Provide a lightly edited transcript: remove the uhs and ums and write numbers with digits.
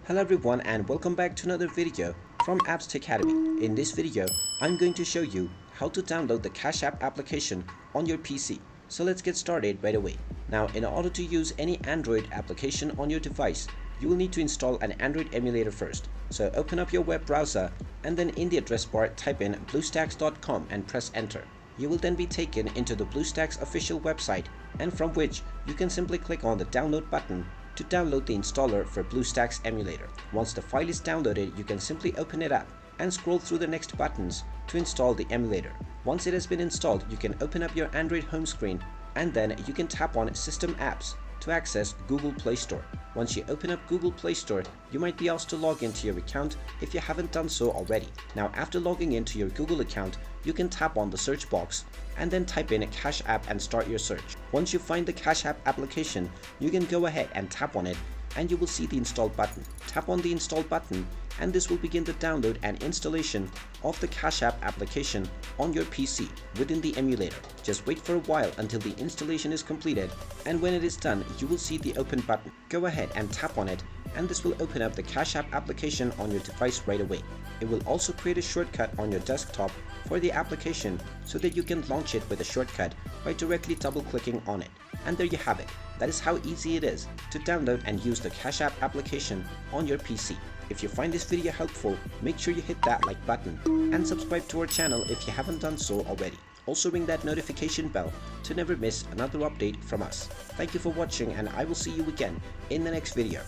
Hello everyone and welcome back to another video from Apps Academy. In this video, I'm going to show you how to download the Cash App application on your PC. So let's get started right away. Now, in order to use any Android application on your device, you will need to install an Android emulator first. So open up your web browser and then in the address bar type in bluestacks.com and press enter. You will then be taken into the BlueStacks official website, and from which you can simply click on the download button to download the installer for BlueStacks emulator. Once the file is downloaded, you can simply open it up and scroll through the next buttons to install the emulator. Once it has been installed, you can open up your Android home screen and then you can tap on System Apps to access Google Play Store. Once you open up Google Play Store, you might be asked to log into your account if you haven't done so already. Now, after logging into your Google account, you can tap on the search box and then type in a Cash App and start your search. Once you find the Cash App application, you can go ahead and tap on it and you will see the install button. Tap on the install button and this will begin the download and installation of the Cash App application on your PC within the emulator. Just wait for a while until the installation is completed, and when it is done, you will see the open button. Go ahead and tap on it and this will open up the Cash App application on your device right away. It will also create a shortcut on your desktop for the application so that you can launch it with a shortcut by directly double clicking on it. And there you have it. That is how easy it is to download and use the Cash App application on your PC. If you find this video helpful, make sure you hit that like button and subscribe to our channel if you haven't done so already. Also ring that notification bell to never miss another update from us. Thank you for watching and I will see you again in the next video.